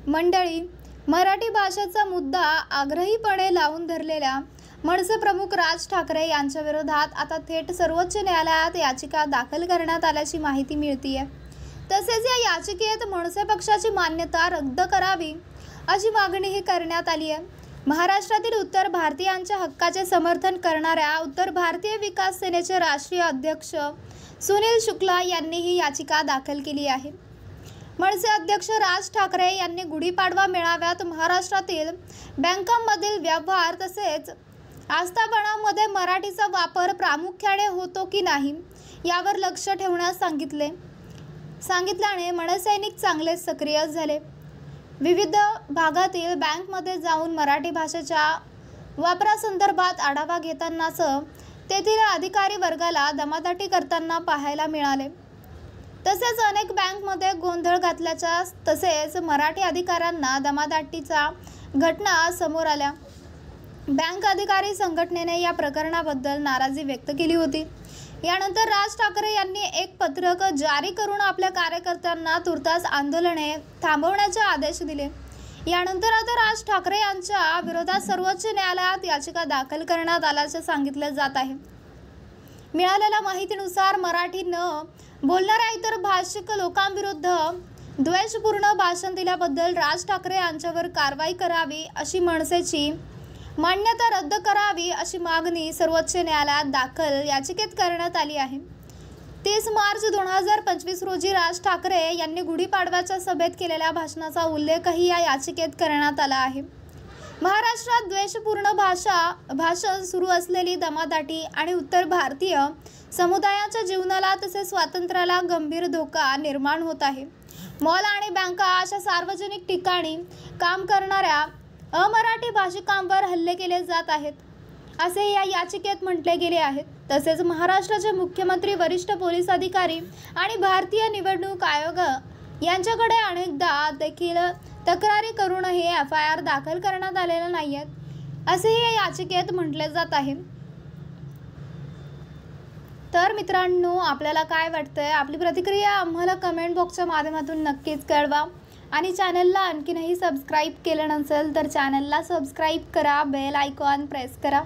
मंडळी, मराठी भाषेचा मुद्दा आग्रहीपणे लावून धरलेल्या मनसे प्रमुख राज ठाकरे यांच्या विरोधात आता थेट सर्वोच्च न्यायालयात याचिका दाखल करण्यात आल्याची माहिती मिळतेय। तसेच या याचिकेत मनसे पक्षाची मान्यता रद्द करावी अशी मागणीही करण्यात आली आहे। महाराष्ट्रातील उत्तर भारतीयांच्या हक्काचे समर्थन करणाऱ्या उत्तर भारतीय विकास सेनेचे राष्ट्रीय अध्यक्ष सुनील शुक्ला यांनी ही याचिका दाखल केली आहे। मनसे अध्यक्ष राज ठाकरे यांनी गुढीपाडवा मेळाव्यात महाराष्ट्रातील बँकांमधील व्यवहार तसेच आस्थापनांमध्ये मराठीचा वापर प्रामुख्याने होतो की नाही यावर लक्ष ठेवण्यास सांगितल्याने मनसैनिक चांगलेच सक्रिय झाले। विविध भागातील बँकमध्ये जाऊन मराठी भाषेच्या वापरासंदर्भात आढावा घेतानाच तेथील अधिकारी वर्गाला दमादाटी करताना पाहायला मिळाले। तसेच अनेक बँकमध्ये गोंधळ घातल्याच्या तसेच मराठी अधिकाऱ्यांना दमादाटीच्या घटना समोर आल्या। बँक अधिकारी संघटनेने या प्रकरणाबद्दल नाराजी व्यक्त केली होती। यानंतर राज ठाकरे यांनी एक पत्रक जारी करून आपल्या कार्यकर्त्यांना तुर्तास आंदोलने थांबवण्याचे आदेश दिले। यानंतर आता राज ठाकरे यांच्या विरोधात सर्वोच्च न्यायालयात याचिका दाखल करण्यात आल्याचे सांगितले जात आहे। मिळालेल्या माहितीनुसार मराठी न बोलणाऱ्या इतर भाषिक लोकांविरुद्ध द्वेषपूर्ण भाषण दिल्याबद्दल राज ठाकरे यांच्यावर कारवाई करावी अशी मनसेची मान्यता रद्द करावी अशी मागणी सर्वोच्च न्यायालयात दाखल याचिकेत करण्यात आली आहे। 30 मार्च 2025 रोजी राज ठाकरे यांनी गुढीपाडव्याच्या सभेत केलेल्या भाषणाचा उल्लेखही या याचिकेत करण्यात आला आहे। महाराष्ट्रात द्वेषपूर्ण भाषण सुरू असलेली दमादाटी आणि उत्तर भारतीय समुदायाच्या जीवनाला तसेच स्वातंत्र्याला गंभीर धोका निर्माण होत आहे। मॉल आणि बँका अशा सार्वजनिक ठिकाणी काम करणाऱ्या अमराठी भाषिकांवर हल्ले केले जात आहेत असे या याचिकेत म्हटले गेले आहे। तसेच महाराष्ट्राचे मुख्यमंत्री, वरिष्ठ पोलीस अधिकारी आणि भारतीय निवडणूक आयोग यांच्याकडे अनेकदा देखील तक्रारी करूनही FIR दाखल करण्यात आलेल्या नाहीत असेही या याचिकेत म्हटले जात आहे। तर मित्रांनो, आपल्याला काय वाटतंय? आपली प्रतिक्रिया आम्हाला कमेंट बॉक्सच्या माध्यमातून नक्कीच कळवा आणि चॅनलला आणखीनही सबस्क्राईब केलं नसेल तर चॅनलला सबस्क्राईब करा, बेल आयकॉन प्रेस करा।